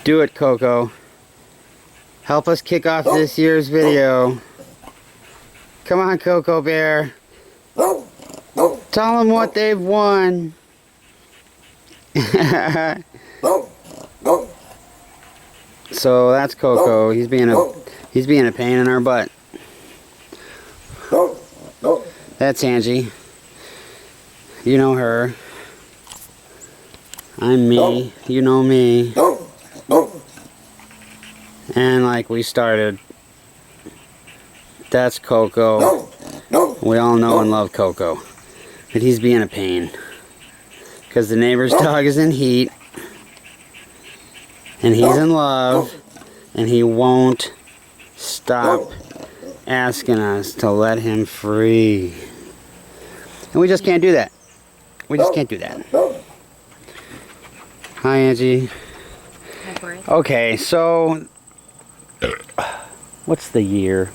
Do it, Coco. Help us kick off this year's video. Come on, Coco Bear. Tell them what they've won. So that's Coco. He's being a pain in our butt. That's Angie. You know her. I'm me. You know me. And like we started, that's Coco. We all know and love Coco. But he's being a pain. Because the neighbor's dog is in heat. And he's in love. And he won't stop asking us to let him free. And we just can't do that. We just can't do that. Hi, Angie. Okay, so what's the year?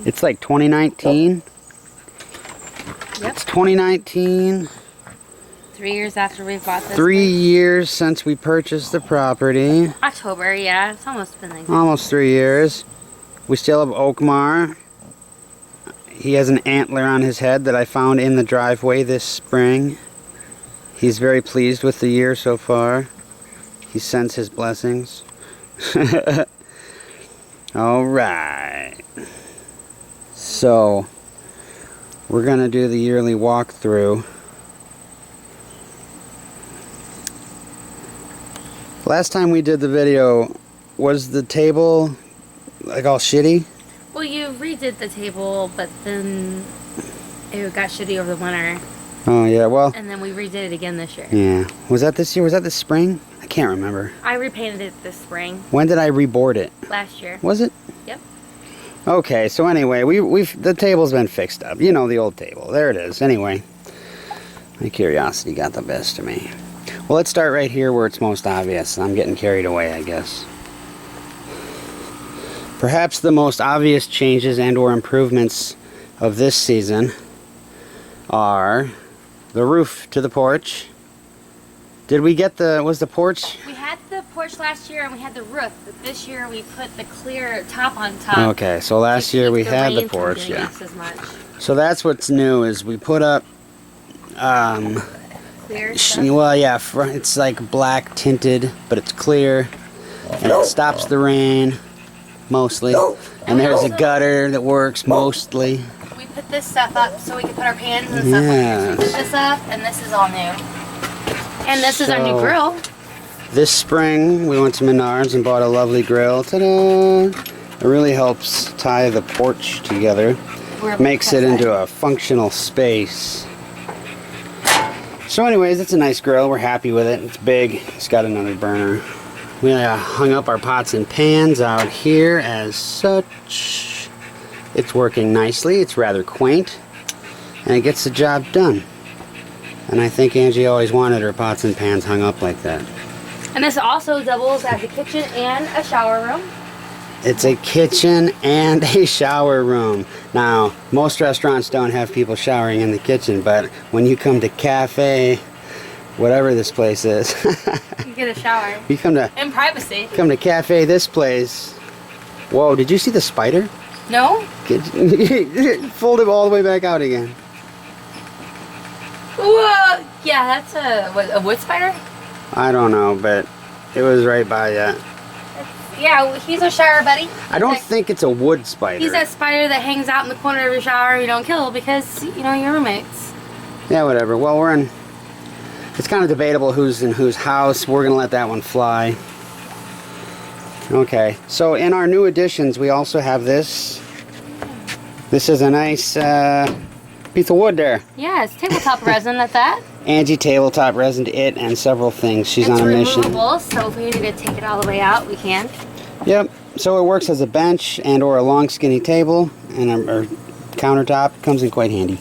It's like 2019. Yep. It's 2019. 3 years after we bought this. 3 years since we purchased the property. October, yeah. It's almost been like Almost 3 years. We still have Oakmar. He has an antler on his head that I found in the driveway this spring. He's very pleased with the year so far. He sends his blessings. Alright. So, we're going to do the yearly walkthrough. Last time we did the video, was the table like all shitty? Well, you redid the table, but then it got shitty over the winter. Oh yeah, well. And then we redid it again this year. Yeah. Was that this year? Was that this spring? I can't remember. I repainted it this spring. When did I reboard it? Last year. Was it? Yep. Okay, so anyway, the table's been fixed up. You know, the old table. There it is. Anyway, my curiosity got the best of me. Well, let's start right here where it's most obvious. I'm getting carried away, I guess. Perhaps the most obvious changes and or improvements of this season are the roof to the porch. Did we get was the porch? We had the porch last year and we had the roof, but this year we put the clear top on top. Okay, so last year we had the porch, yeah. So that's what's new is we put up clear stuff? well, yeah, it's like black tinted, but it's clear and it stops the rain mostly. And there's a gutter that works mostly. We put this stuff up so we can put our pans and stuff on here. So we put this up, and this is all new. And this is our new grill. This spring, we went to Menards and bought a lovely grill. Ta-da! It really helps tie the porch together. Makes it into a functional space. So anyways, it's a nice grill. We're happy with it. It's big. It's got another burner. We hung up our pots and pans out here as such. It's working nicely. It's rather quaint. And it gets the job done. And I think Angie always wanted her pots and pans hung up like that. And this also doubles as a kitchen and a shower room. It's a kitchen and a shower room. Now, most restaurants don't have people showering in the kitchen, but when you come to Cafe, whatever this place is, you get a shower. You come to in privacy. Come to Cafe this place. Whoa, did you see the spider? No. Fold it all the way back out again. Whoa! Yeah, that's a wood spider? I don't know, but it was right by you. Yeah, he's a shower buddy. I don't think it's a wood spider. He's that spider that hangs out in the corner of your shower you don't kill because, you know, you're roommates. Yeah, whatever. Well, it's kind of debatable who's in whose house. We're going to let that one fly. Okay, so in our new additions, we also have this. This is a nice piece of wood there. Yeah, it's tabletop resin at that. Angie tabletop resin it and several things. She's on a mission. It's removable, so if we need to take it all the way out, we can. Yep. So it works as a bench and or a long skinny table and our countertop. Comes in quite handy.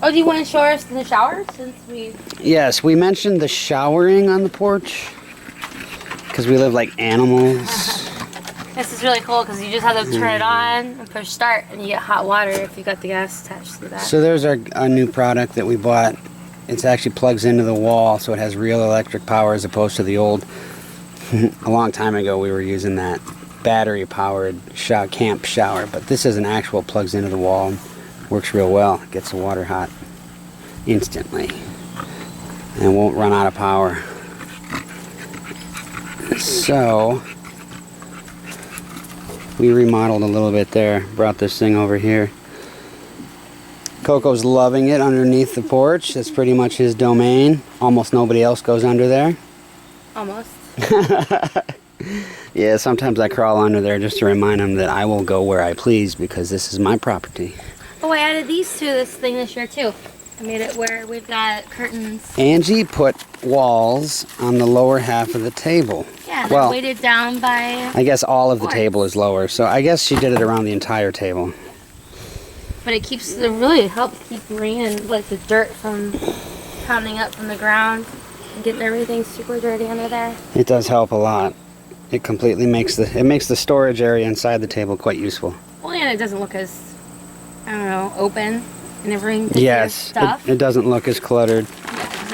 Oh, do you want to show us the shower since we... Yes, we mentioned the showering on the porch because we live like animals. This is really cool because you just have to turn it on and push start and you get hot water if you got the gas attached to that. So there's our new product that we bought It actually plugs into the wall, so it has real electric power as opposed to the old. A long time ago, we were using that battery-powered camp shower, but this is an actual plugs into the wall and works real well. It gets the water hot instantly and won't run out of power. So we remodeled a little bit there, brought this thing over here. Coco's loving it underneath the porch. That's pretty much his domain. Almost nobody else goes under there. Almost. Yeah, sometimes I crawl under there just to remind him that I will go where I please because this is my property. Oh, I added these to this thing this year too. I made it where we've got curtains. Angie put walls on the lower half of the table. Yeah, well, they're weighted down by... I guess all of the boards. table is lower, so I guess she did it around the entire table. But it really helps keep rain, like the dirt from pounding up from the ground and getting everything super dirty under there. It does help a lot. It completely makes the storage area inside the table quite useful. Well, and it doesn't look as, I don't know, open and everything. Yes, Stuff. it doesn't look as cluttered.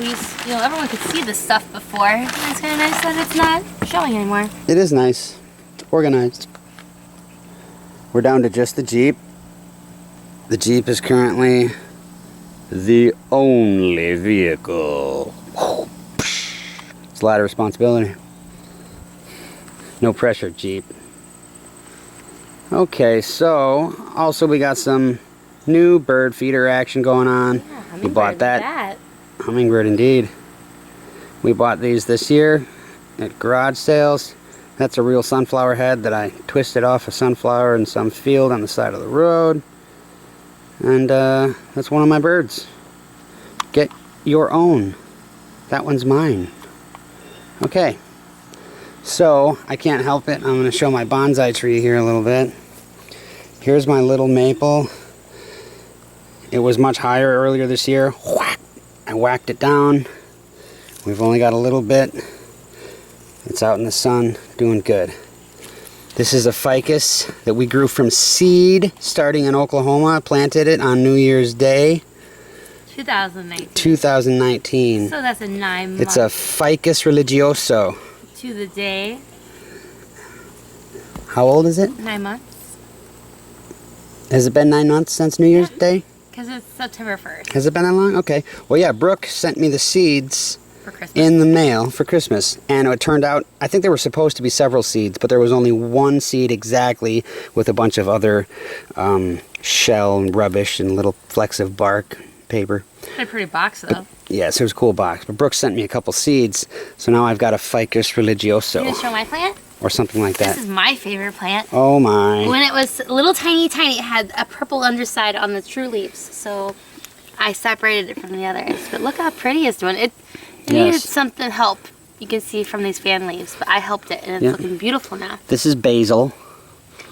Everyone could see this stuff before. And it's kind of nice that it's not showing anymore. It is nice. It's organized. We're down to just the Jeep. The Jeep is currently the only vehicle. It's a lot of responsibility. No pressure, Jeep. Okay, so also we got some new bird feeder action going on. Yeah, We bought that. Hummingbird indeed. We bought these this year at garage sales. That's a real sunflower head that I twisted off a sunflower in some field on the side of the road. And that's one of my birds. Get your own. That one's mine. Okay. So, I can't help it. I'm going to show my bonsai tree here a little bit. Here's my little maple. It was much higher earlier this year. Whack! I whacked it down. We've only got a little bit. It's out in the sun, doing good. This is a ficus that we grew from seed starting in Oklahoma. Planted it on New Year's Day. 2019. So that's a 9 month. It's a ficus religioso. To the day. How old is it? 9 months. Has it been 9 months since New Year's Day? Because it's September 1st. Has it been that long? Okay. Well, yeah, Brooke sent me the seeds For Christmas. in the mail for Christmas. And it turned out, I think there were supposed to be several seeds, but there was only one seed exactly with a bunch of other shell and rubbish and little flecks of bark paper. It's a pretty box though. Yes, it was a cool box. But Brooke sent me a couple seeds, so now I've got a ficus religioso. You gonna show my plant? Or something like that. This is my favorite plant. Oh my. When it was little tiny, it had a purple underside on the true leaves. So I separated it from the others. But look how pretty it's doing. It needed something help. You can see from these fan leaves, but I helped it, and it's looking beautiful now. This is basil.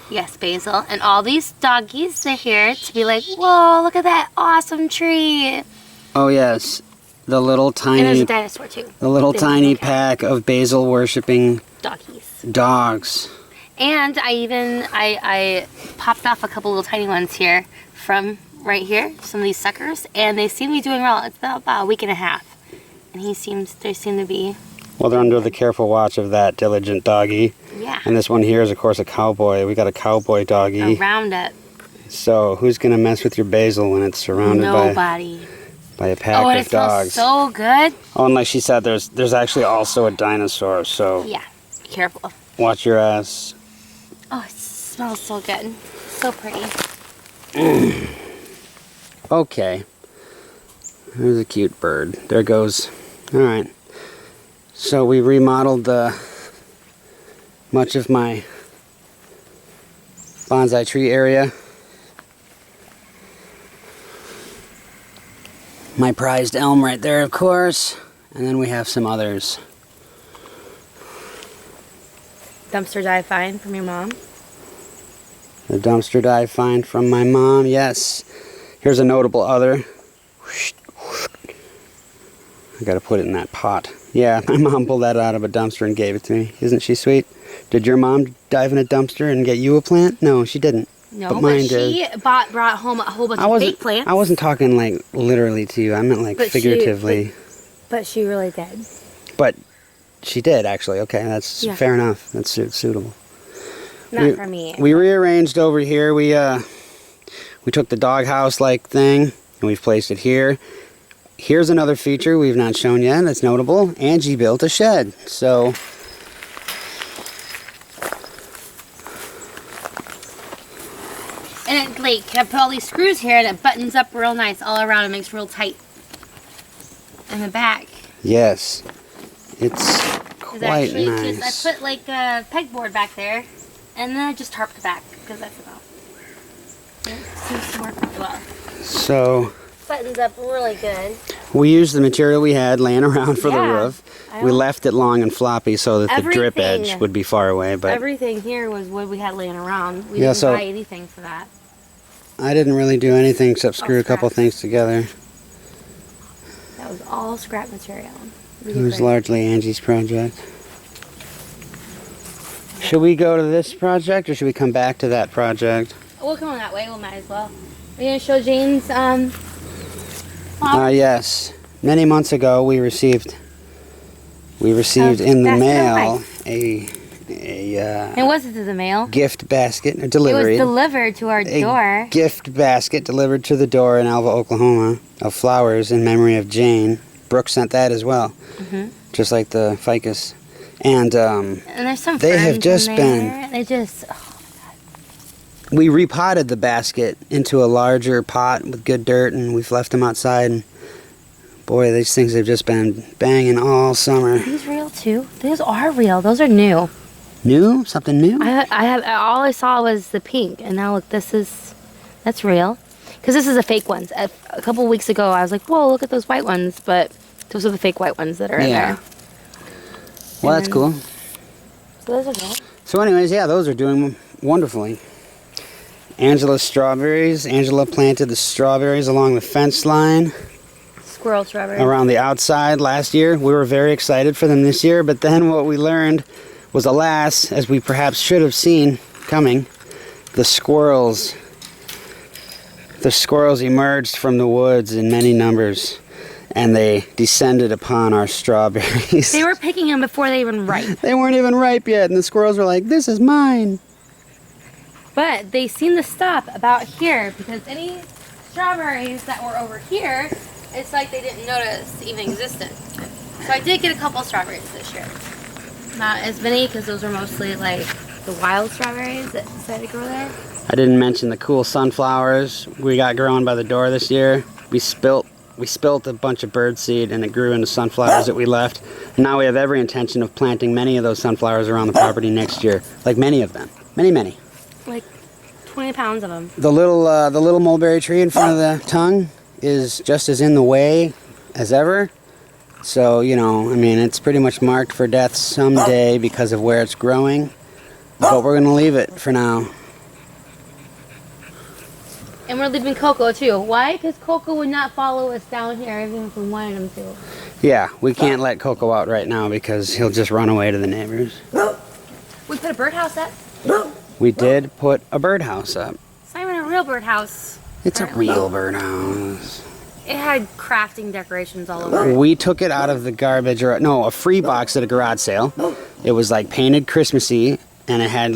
Yes, basil. And all these doggies are here to be like, whoa, look at that awesome tree. Oh yes, the little tiny. And there's a dinosaur too. The little tiny pack of basil worshipping Doggies. dogs. And I popped off a couple little tiny ones here from right here, some of these suckers, and they seem to be doing well. It's been about a week and a half, and they seem to be. Well, they're under the careful watch of that diligent doggy. Yeah. And this one here is, of course, a cowboy. We got a cowboy doggy. A roundup. So who's gonna mess with your basil when it's surrounded Nobody. by a pack Oh, and of it smells dogs? so good. Oh, and like she said, there's actually also a dinosaur. So Yeah. Be careful. watch your ass. Oh, it smells so good. So pretty. Okay. There's a cute bird. There goes. All right. So we remodeled much of my bonsai tree area. My prized elm right there, of course. And then we have some others. Dumpster dive find from your mom. The dumpster dive find from my mom, yes. Here's a notable other. I gotta put it in that pot. Yeah, my mom pulled that out of a dumpster and gave it to me. Isn't she sweet? Did your mom dive in a dumpster and get you a plant? No, she didn't. No, But but mine she brought home a whole bunch of fake plants. I wasn't talking like literally to you. I meant like But figuratively. But she really did. But she did actually. Okay, that's Yeah. fair enough. That's suitable. Not for me. We rearranged over here. We took the doghouse like thing and we've placed it here. Here's another feature we've not shown yet that's notable. Angie built a shed. So And it like I put all these screws here and it buttons up real nice all around. It makes real tight in the back. yes, it's It's quite actually nice. just I put like a pegboard back there, and then I just tarped back because that's about. It seems to work really well. So Buttons up really good. we used the material we had laying around for the Yeah, roof. I We don't- left it long and floppy so that the drip Everything. edge would be far away. But Everything here was what we had laying around. We Yeah, didn't so- buy anything for that. I didn't really do anything except screw a couple scraps. things together. That was all scrap material. We It did was great. largely Angie's project. Should we go to this project or should we come back to that project? We'll come on that way. We might as well. Are you gonna show Jane's flowers? Yes. Many months ago we received in the basket of mail rice. a It wasn't to the mail. gift basket, a It delivery. was delivered to our a door. gift basket delivered to the door in Alva, Oklahoma of flowers in memory of Jane. Brooke sent that as well. Mhm. Just like the ficus. And And there's some They have ferns just in been- there. They just we repotted the basket into a larger pot with good dirt, and we've left them outside. And boy, these things have just been banging all summer. these real too. Those are real. Those are new. New? Something new? All I saw was the pink, and now look, that's real. Because this is the fake ones. A couple weeks ago, I was like, whoa, look at those white ones, but those are the fake white ones that are in Yeah. there. Well, that's And- cool. So those are real. So, anyways, yeah, those are doing wonderfully. Angela planted the strawberries along the fence line Squirrel strawberry. around the outside last year. We were very excited for them this year, but then what we learned was, alas, as we perhaps should have seen coming, the squirrels emerged from the woods in many numbers, and they descended upon our strawberries. They were picking them before they even ripe. They weren't even ripe yet, and the squirrels were like, "This is mine." But they seemed to stop about here because any strawberries that were over here, it's like they didn't notice even existed. So I did get a couple strawberries this year. Not as many because those are mostly like the wild strawberries that decided to grow there. I didn't mention the cool sunflowers we got growing by the door this year. We spilt a bunch of birdseed and it grew into sunflowers that we left. And now we have every intention of planting many of those sunflowers around the property next year. Like many of them. Many. Like 20 pounds of them. The little mulberry tree in front of the tongue is just as in the way as ever. So, it's pretty much marked for death someday because of where it's growing. But we're going to leave it for now. And we're leaving Coco too. Why? Because Coco would not follow us down here even if we wanted him to. Yeah, we can't let Coco out right now because he'll just run away to the neighbors. We put a birdhouse up. We did put a birdhouse up. It's not even a real birdhouse. It's a real birdhouse. It had crafting decorations all over it. We took it out of the garbage, a free box at a garage sale. It was like painted Christmassy, and it had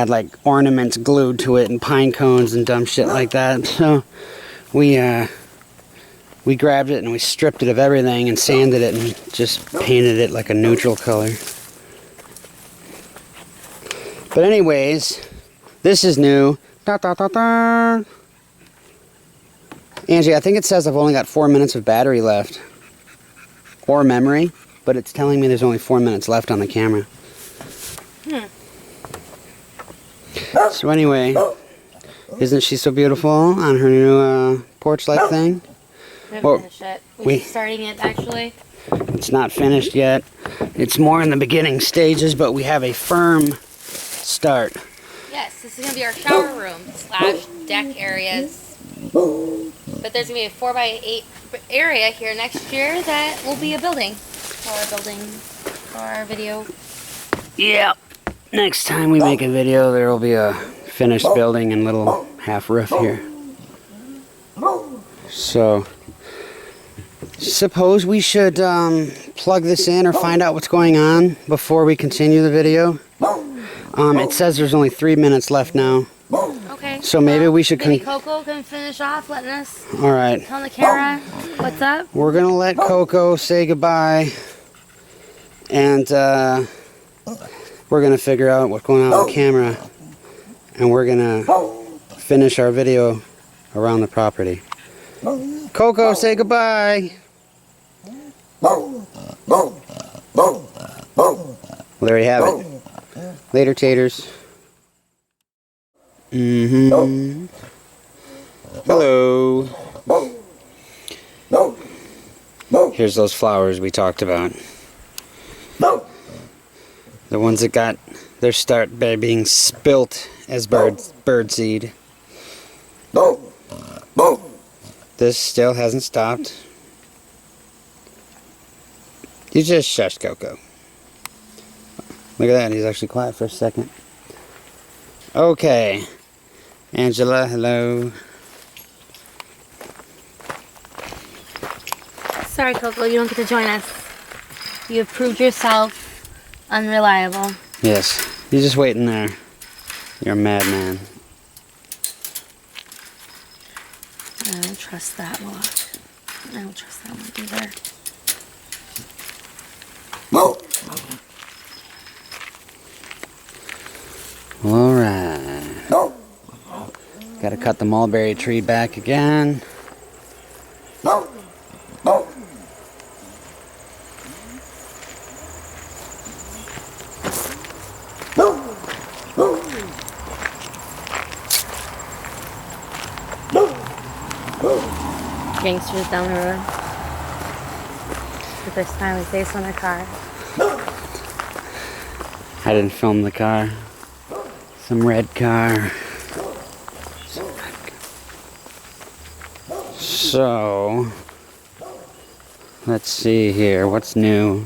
like ornaments glued to it and pine cones and dumb shit like that. So we grabbed it and we stripped it of everything and sanded it and just painted it like a neutral color. But anyways, this is new. Da, da, da, da. Angie, I think it says I've only got 4 minutes of battery left. Or memory, but it's telling me there's only 4 minutes left on the camera. So anyway, isn't she so beautiful on her new porch-like thing? We haven't Well, finished it. We're we- just starting it actually. It's not finished yet. It's more in the beginning stages, but we have a firm start. Yes, this is going to be our shower room / deck areas. But there's going to be a 4x8 area here next year that will be a building. For our video. Yeah. Next time we make a video, there will be a finished building and little half roof here. So, suppose we should plug this in or find out what's going on before we continue the video. It says there's only 3 minutes left now. Okay. So maybe we should... Maybe Coco can finish off letting us Alright. tell the camera what's up. We're going to let Coco say goodbye. And we're going to figure out what's going on with the camera. And we're going to finish our video around the property. Coco, say goodbye. Well, there you have it. Later, taters. Hello. Here's those flowers we talked about. The ones that got their start by being spilt as bird seed. This still hasn't stopped. You just shushed Coco. Look at that, he's actually quiet for a second. Okay. Angela, hello. Sorry, Coco, you don't get to join us. You have proved yourself unreliable. Yes, you're just waiting there. You're a madman. I don't trust that lock. I don't trust that one either. Alright. Gotta cut the mulberry tree back again. Gangsters down the road. The first time we faced on a car. I didn't film the car. Some red car. So, let's see here. What's new?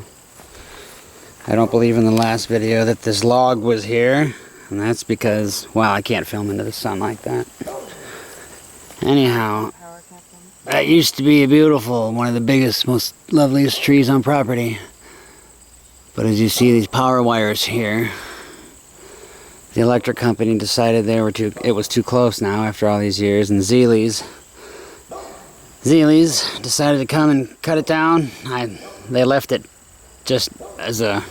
I don't believe in the last video that this log was here. And that's because, well, I can't film into the sun like that. Anyhow, that used to be beautiful. One of the biggest, most loveliest trees on property. But as you see these power wires here, the electric company decided it was too close now after all these years, and Zeeleys decided to come and cut it down. They left it as a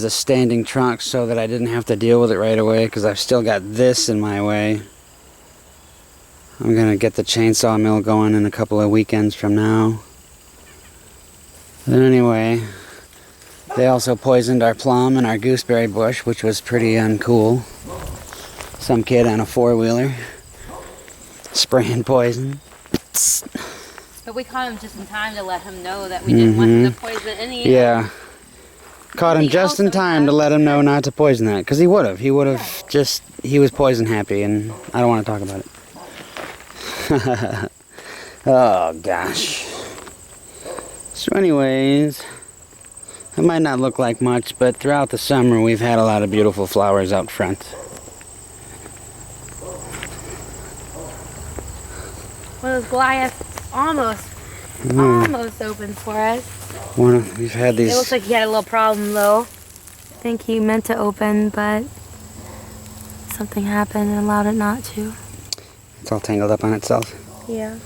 standing trunk so that I didn't have to deal with it right away, because I've still got this in my way. I'm gonna get the chainsaw mill going in a couple of weekends from now. But anyway, they also poisoned our plum and our gooseberry bush, which was pretty uncool. Some kid on a four-wheeler spraying poison. But we caught him just in time to let him know that we didn't want him to poison any. Yeah. Caught him just in time to let him know not to poison that. Because he would have. He was poison happy, and I don't want to talk about it. Oh, gosh. So anyways, it might not look like much, but throughout the summer we've had a lot of beautiful flowers out front. Well, those Goliaths almost opened for us. We've had these... It looks like he had a little problem, though. I think he meant to open, but something happened and allowed it not to. It's all tangled up on itself. Yeah.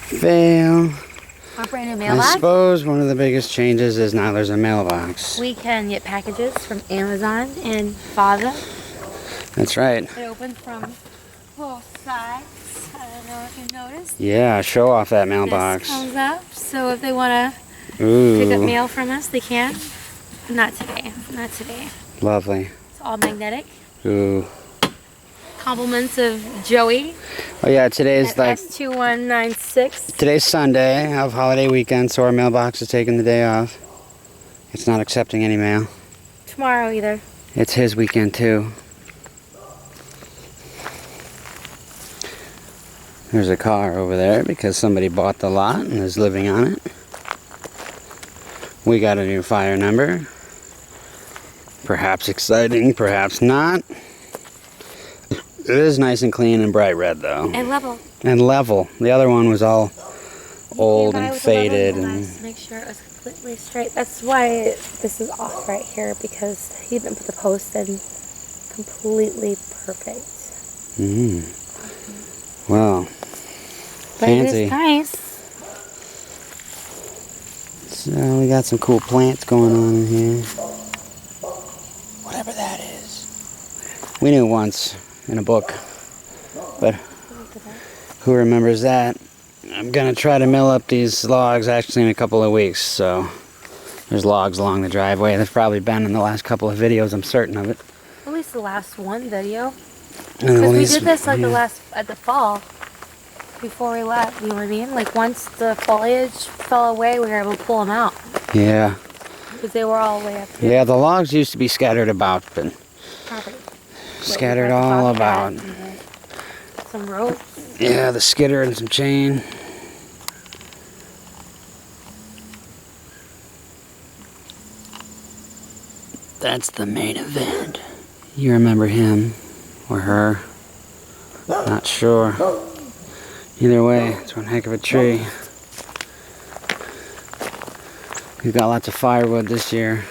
Fail. Our brand new I mailbox. suppose one of the biggest changes is now there's a mailbox. We can get packages from Amazon and Faza. That's right. It opened from both sides. I don't know if you noticed. Yeah, show off that mailbox. This comes up, so if they want to Ooh, pick up mail from us, they can. Not today. Not today. lovely. It's all magnetic. Ooh. Compliments of Joey. Oh yeah, today's at like... S2196. Today's Sunday of holiday weekend, so our mailbox is taking the day off. It's not accepting any mail. Tomorrow either. It's his weekend too. There's a car over there because somebody bought the lot and is living on it. We got a new fire number. Perhaps exciting, perhaps not. It is nice and clean and bright red though. And level. And level. The other one was all old and faded. And make sure it was completely straight. That's why this is off right here, because he didn't put the post in completely perfect. Wow. But Fancy. it is nice. So we got some cool plants going on in here. Whatever that is. We knew once in a book, but who remembers that? I'm gonna try to mill up these logs actually in a couple of weeks. So there's logs along the driveway. There's probably been in the last couple of videos. I'm certain of it. At least the last one video. At Because we least- did this like yeah. at the fall. Before we left, you know what I mean? Like once the foliage fell away, we were able to pull them out. Yeah. Because they were all way up here. Yeah, the logs used to be scattered about, but Property. scattered all about. Some ropes. Yeah, the skidder and some chain. That's the main event. You remember him or her? Not sure. Either way, it's one heck of a tree. We've got lots of firewood this year.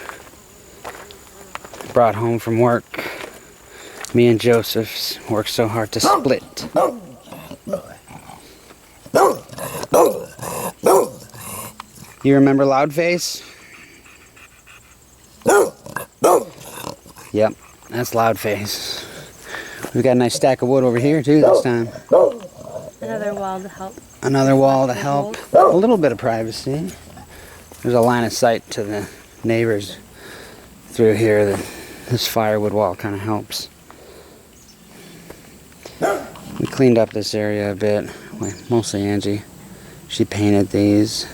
Brought home from work. Me and Joseph's worked so hard to split. You remember Loudface? Yep, that's Loudface. We've got a nice stack of wood over here too this time. Another wall to help. Another wall to help. A little bit of privacy. There's a line of sight to the neighbors through here. This firewood wall kind of helps. We cleaned up this area a bit. Well, mostly Angie. She painted these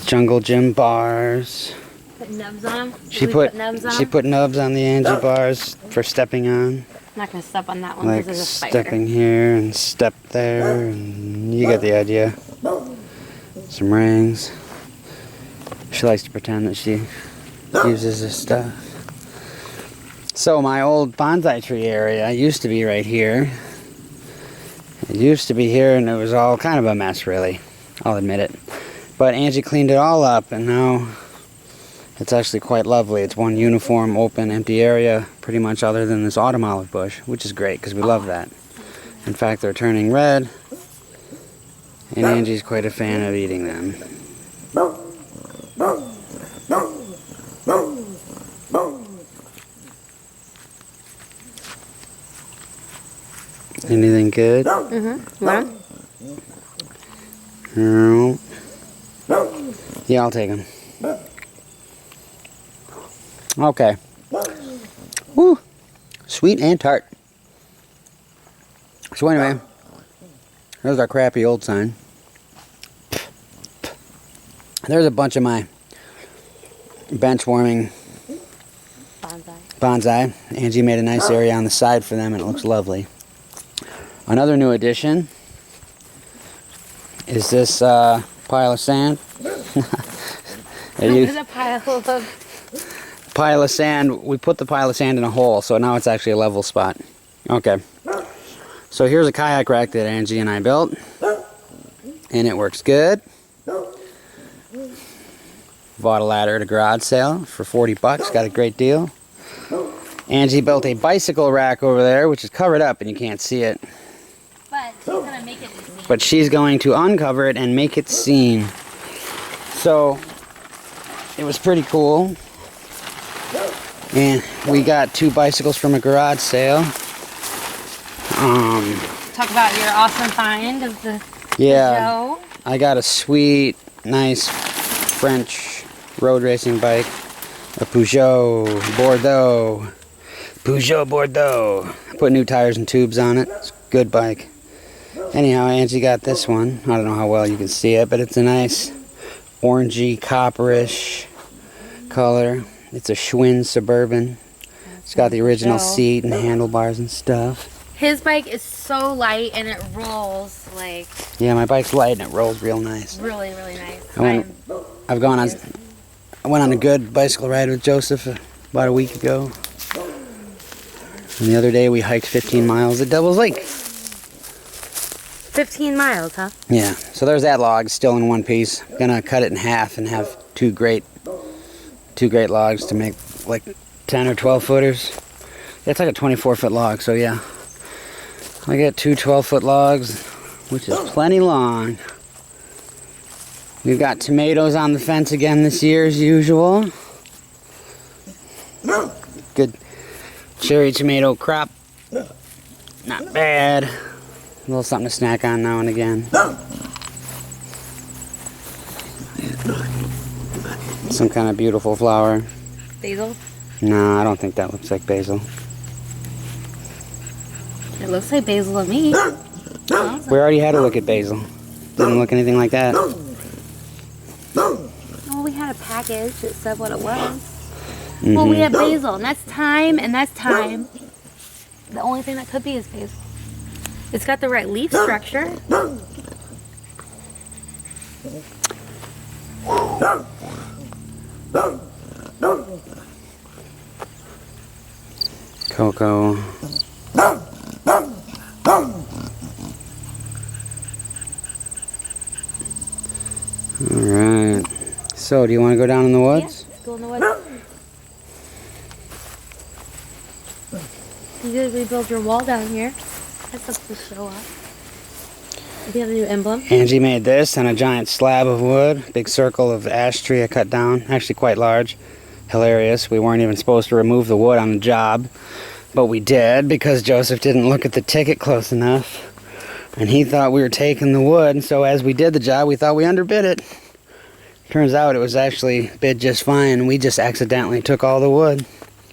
jungle gym bars. Put nubs on them? She put nubs on the Angie bars for stepping on. I'm not going to step on that one Like because there's a spider. stepping here and step there, and you get the idea. Some rings. She likes to pretend that she uses this stuff. So my old bonsai tree area used to be right here. It used to be here, and it was all kind of a mess, really. I'll admit it. But Angie cleaned it all up, and now it's actually quite lovely. It's one uniform, open, empty area, pretty much, other than this autumn olive bush, which is great because we love that. In fact, they're turning red, and Angie's quite a fan of eating them. Anything good? Mm-hmm. Want 'em? No. Yeah, I'll take them. Okay. Woo! Sweet and tart. So anyway, there's our crappy old sign. There's a bunch of my bench warming bonsai. Angie made a nice area on the side for them, and it looks lovely. Another new addition is this pile of sand. There's a Pile of sand. We put the pile of sand in a hole, so now it's actually a level spot. Okay. So here's a kayak rack that Angie and I built, and it works good. Bought a ladder at a garage sale for 40 bucks. Got a great deal. Angie built a bicycle rack over there, which is covered up and you can't see it. But she's going to make it seen. But she's going to uncover it and make it seen. So it was pretty cool. And we got 2 bicycles from a garage sale. Talk about your awesome find of the Yeah, show. I got a sweet, nice French road racing bike. A Peugeot Bordeaux. Peugeot Bordeaux. Put new tires and tubes on it. It's a good bike. Anyhow, Angie got this one. I don't know how well you can see it, but it's a nice orangey, copperish color. It's a Schwinn Suburban. It's got the original seat and handlebars and stuff. His bike is so light and it rolls like Yeah, my bike's light and it rolls real nice. really, really nice. I've gone on I went on a good bicycle ride with Joseph about a week ago. And the other day we hiked 15 miles at Devil's Lake. 15 miles, huh? Yeah, so there's that log still in one piece. Gonna cut it in half and have two great logs to make like 10 or 12 footers. It's like a 24-foot log, so yeah. I got two 12-foot logs, which is plenty long. We've got tomatoes on the fence again this year as usual. Good cherry tomato crop. Not bad. A little something to snack on now and again. Some kind of beautiful flower. Basil? No, I don't think that looks like basil. It looks like basil to me. We already had a look at basil. Didn't look anything like that. Well, we had a package that said what it was. Well, we have basil, and that's thyme, and that's thyme. The only thing that could be is basil. It's got the right leaf structure. Coco. Alright. So, do you want to go down in the woods? Yeah, let's go in the woods. You did rebuild your wall down here. That's something to show off. Do you have a new emblem? Angie made this on a giant slab of wood. Big circle of ash tree I cut down. Actually quite large. Hilarious. We weren't even supposed to remove the wood on the job. But we did because Joseph didn't look at the ticket close enough. And he thought we were taking the wood. So as we did the job, we thought we underbid it. Turns out it was actually bid just fine. We just accidentally took all the wood.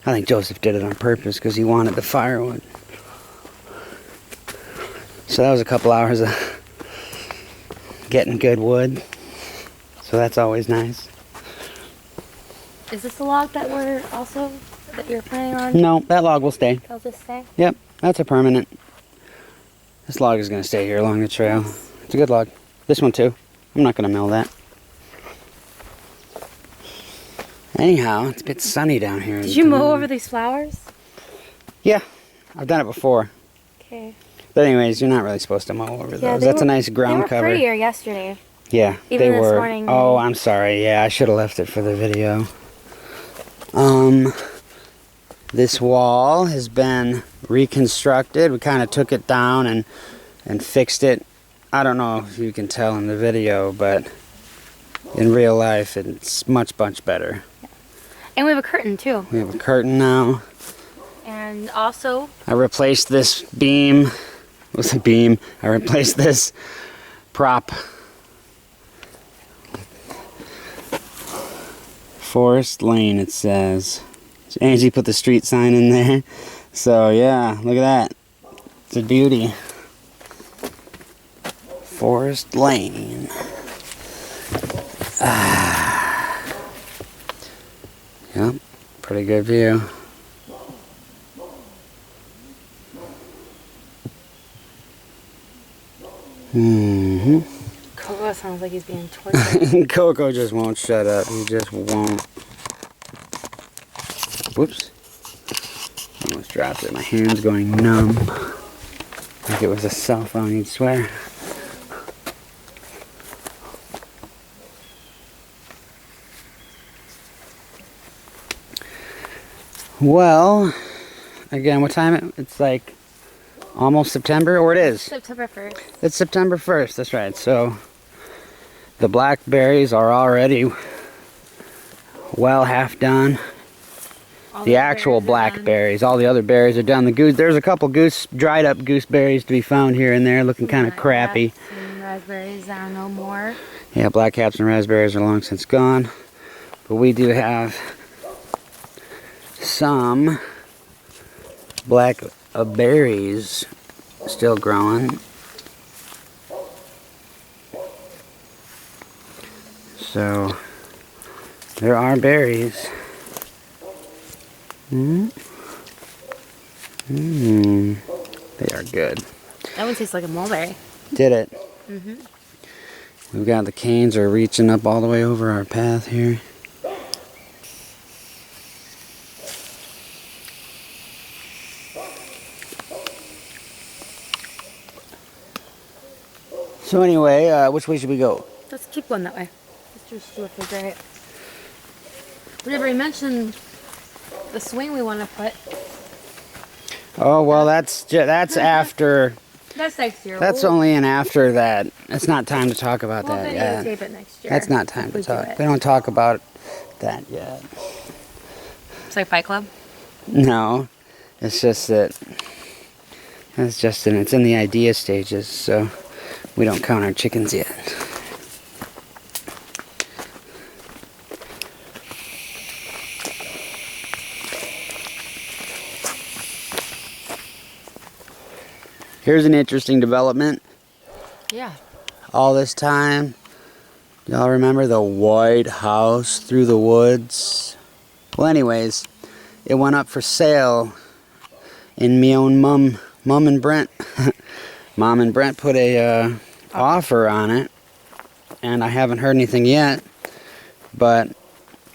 I think Joseph did it on purpose because he wanted the firewood. So that was a couple hours of getting good wood. So that's always nice. Is this the log that you're planning on? No, that log will stay. I'll just stay. Yep, that's a permanent. This log is going to stay here along the trail. It's a good log. This one too. I'm not going to mill that. Anyhow, it's a bit sunny down here. Did you mow over these flowers? Yeah, I've done it before. Okay. But anyways, you're not really supposed to mow over those. That's a nice ground cover. They were prettier yesterday. Yeah, Even they this were. morning. Oh, I'm sorry. Yeah, I should have left it for the video. This wall has been reconstructed. We kind of took it down and fixed it. I don't know if you can tell in the video, but in real life, it's much, much better. And we have a curtain too. We have a curtain now. And also, I replaced this beam. It was a beam. I replaced this prop. Forest Lane, it says. Angie put the street sign in there. So yeah, look at that. It's a beauty. Forest Lane. Yep, pretty good view. Coco sounds like he's being tortured. Coco just won't shut up. He just won't. Whoops. Almost dropped it. My hand's going numb. Like it was a cell phone, you'd swear. Well, again, what time? It's like almost September, or it is? September 1st. It's September 1st, that's right. So the blackberries are already well half done. The actual blackberries, all the other berries are done. There's a couple dried up gooseberries to be found here and there, looking kind of crappy. And raspberries are no more. Yeah, black caps and raspberries are long since gone. But we do have some blackberries still growing. So there are berries. They are good. That one tastes like a mulberry. Did it? We've got the canes are reaching up all the way over our path here. So anyway, which way should we go? Let's keep going that way. Let's just do a figure eight. We never mentioned the swing we want to put. Oh well, that's after. That's next year. That's only an after that. It's not time to talk about We'll that yet. videotape it next year. That's not time to we talk. do it. We don't talk about that yet. It's like Fight Club. No, it's just that it's in the idea stages, so we don't count our chickens yet. Here's an interesting development. Yeah. All this time, y'all remember the White House through the woods? Well, anyways, it went up for sale in me own Mom and Brent. Mom and Brent put a offer on it, and I haven't heard anything yet, but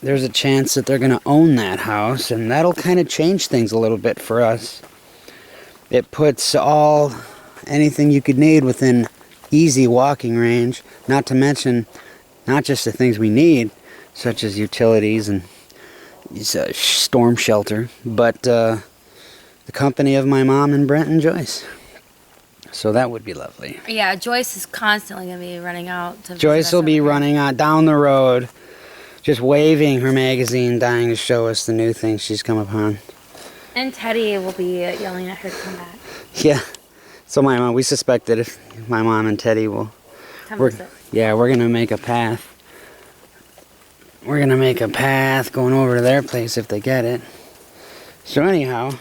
there's a chance that they're gonna own that house, and that'll kind of change things a little bit for us. It puts anything you could need within easy walking range, not to mention not just the things we need, such as utilities and storm shelter, but the company of my mom and Brent and Joyce. So that would be lovely. Yeah, Joyce is constantly going to be running out. Joyce will be running out down the road, just waving her magazine, dying to show us the new things she's come upon. And Teddy will be yelling at her to come back. Yeah. So we suspect that if my mom and Teddy will... Come visit. Yeah, we're going to make a path. We're going to make a path going over to their place if they get it. So anyhow,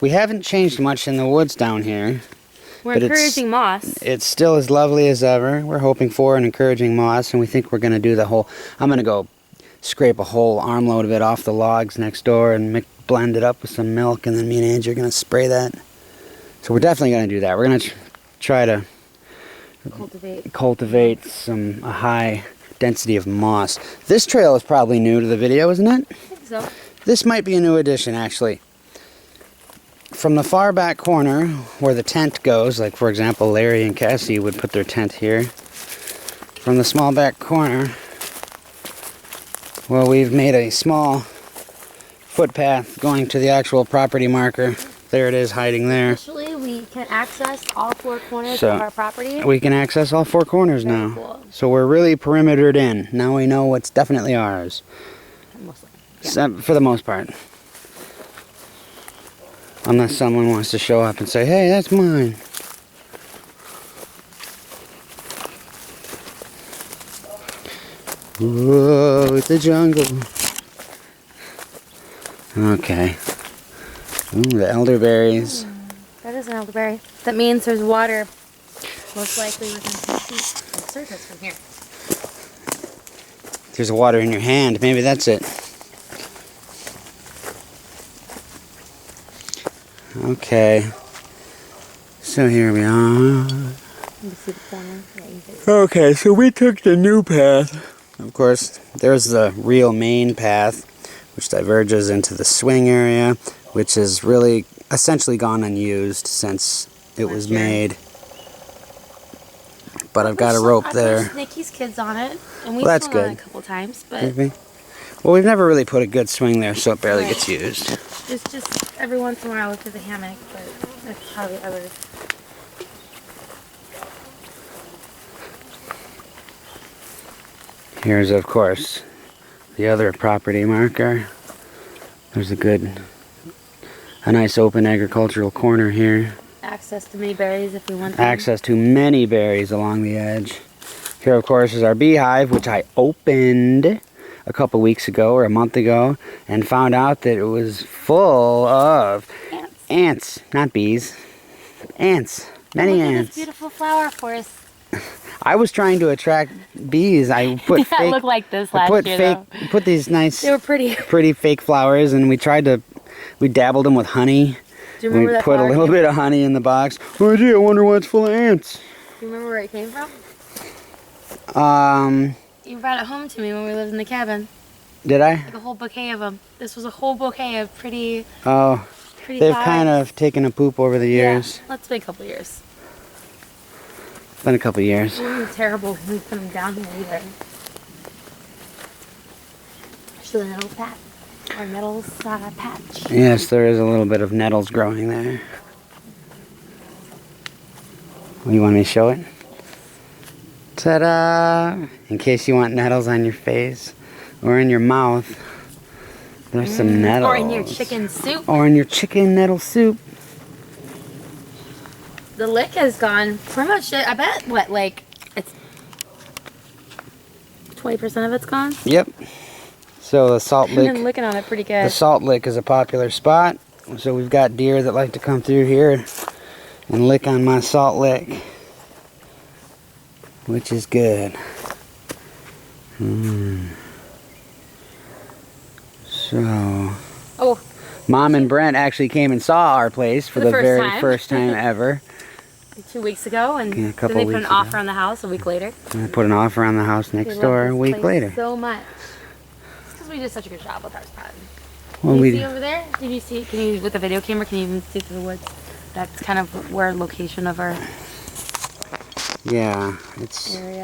we haven't changed much in the woods down here. We're encouraging moss. It's still as lovely as ever. We're hoping for and encouraging moss, and we think we're going to do the whole... I'm going to go scrape a whole armload of it off the logs next door and blend it up with some milk, and then me and Angie are going to spray that. So we're definitely going to do that. We're going to try to cultivate a high density of moss. This trail is probably new to the video, isn't it? I think so. This might be a new addition, actually. From the far back corner where the tent goes, like for example Larry and Cassie would put their tent here. From the small back corner, well, we've made a small footpath going to the actual property marker. There it is, hiding there. Actually, we can access all four corners of our property. We can access all four corners now. Cool. So we're really perimetered in. Now we know what's definitely ours. Mostly. Yeah. For the most part. Unless someone wants to show up and say, hey, that's mine. Whoa, it's a jungle. Okay. Ooh, the elderberries. That is an elderberry. That means there's water, most likely within 10 feet of the surface from here. There's water in your hand. Maybe that's it. Okay. So here we are. You see the corner? Okay, so we took the new path. Of course, there's the real main path, which diverges into the swing area, which is really essentially gone unused since it was made. But I've got a rope there. I pushed Nikki's kids on it, and we that's swung on good. it a couple times, but well, we've never really put a good swing there, so it barely gets used. it's just every once in a while with the hammock, but that's hardly ever. Here's, of course, the other property marker. There's a nice open agricultural corner here. Access to many berries if we want them. Access to many berries along the edge. Here, of course, is our beehive, which I opened a couple weeks ago or a month ago and found out that it was full of ants, not bees, ants, many Look at ants. this beautiful flower for us. I was trying to attract bees. I put Yeah, it looked like this last year, though. Put these nice, They were pretty. pretty fake flowers, and we dabbled them with honey. Do you remember We that put a flower little came bit of honey in the box. Oh gee, I wonder why it's full of ants. Do you remember where it came from? You brought it home to me when we lived in the cabin. Did I? Like a whole bouquet of them. This was a whole bouquet of pretty Oh, they've flowers. kind of taken a poop over the years. Yeah, let's be a couple years. been a couple years. It wasn't terrible when we put them down here either. Actually, the nettles patch. Or nettles patch. Yes, there is a little bit of nettles growing there. You want me to show it? Ta-da! In case you want nettles on your face or in your mouth. There's some nettles. Or in your chicken soup. Or in your chicken nettle soup. The lick has gone pretty much, I bet, what, like, it's 20% of it's gone? Yep. So the salt I've been lick. licking on it pretty good. The salt lick is a popular spot. So we've got deer that like to come through here and lick on my salt lick, which is good. So, Oh, Mom and Brent actually came and saw our place for the first very time. first time ever. 2 weeks ago, and Yeah, a couple then they put an weeks ago. offer on the house a week later. And I put an offer on the house They next love door this a week place later. so much. It's because we did such a good job with our spot. Well, Can you we see over there? Did you see? Can you, with the video camera, can you even see through the woods? That's kind of where location of our yeah, it's area.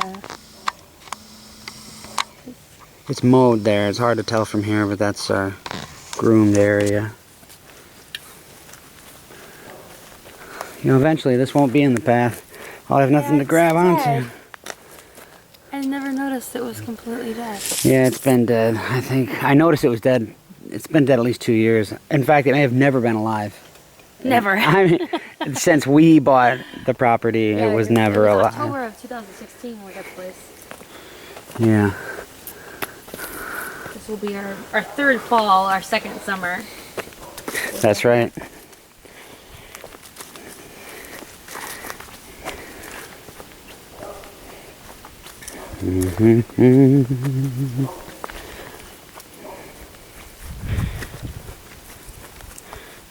mowed there. It's hard to tell from here, but that's our groomed area. You know, eventually this won't be in the path. I'll have nothing to it's grab dead. onto. I never noticed it was completely dead. Yeah, it's been dead. I noticed it was dead. It's been dead at least 2 years. In fact, it may have never been alive. Never. I mean, since we bought the property, Yeah, it was never it was alive. October of 2016 when we got the place. Yeah. This will be our third fall, our second summer. That's right.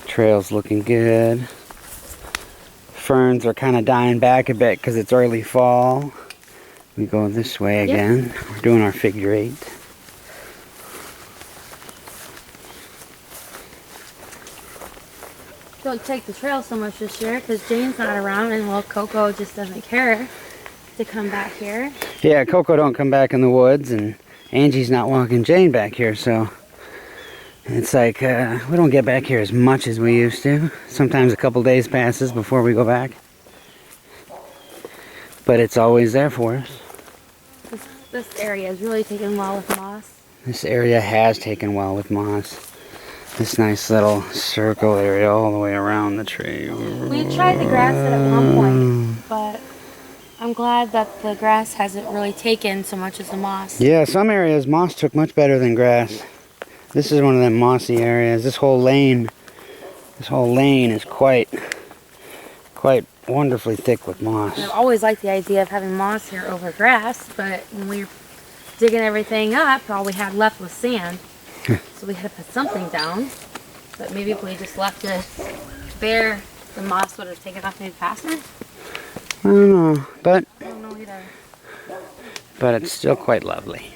Trail's looking good. Ferns are kind of dying back a bit because it's early fall. We go this way again. We're doing our figure 8. Don't take the trail so much this year because Jane's not around, and well, Coco just doesn't care to come back here. Yeah, Coco don't come back in the woods, and Angie's not walking Jane back here, so it's like we don't get back here as much as we used to. Sometimes a couple days passes before we go back, but it's always there for us. This area is really taken well with moss. This area has taken well with moss. This nice little circle area all the way around the tree. We tried the grass at one point, but I'm glad that the grass hasn't really taken so much as the moss. Yeah, some areas moss took much better than grass. This is one of them mossy areas. This whole lane is quite wonderfully thick with moss. I've always liked the idea of having moss here over grass, but when we were digging everything up, all we had left was sand. So we had to put something down. But maybe if we just left it bare, the moss would have taken off maybe faster. I don't know, but I don't know either. it's still quite lovely.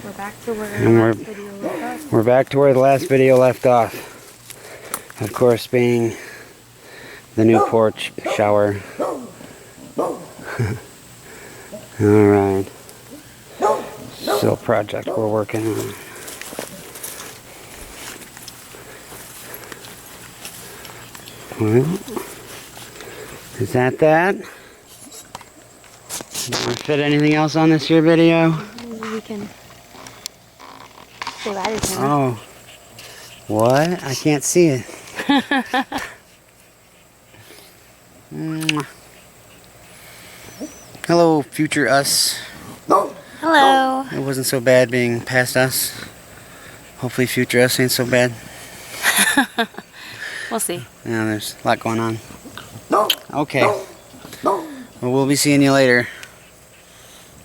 We're back to where And the last video left off. We're back to where the last video left off. Of course, being the new porch shower. Alright. Still a project we're working on. Well, is that? You want to fit anything else on this here video? Maybe we can say bye to him. Oh. What? I can't see it. Mwah. Hello, future us. Hello. It wasn't so bad being past us. Hopefully future us ain't so bad. We'll see. Yeah, there's a lot going on. Okay. Well, we'll be seeing you later.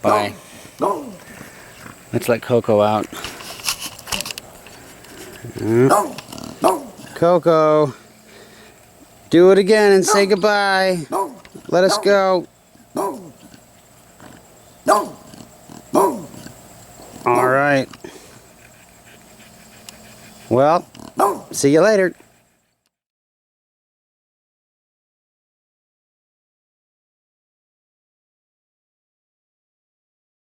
Bye. Let's let Coco out. Coco. Do it again and say goodbye. Let us go. All right. Well, see you later.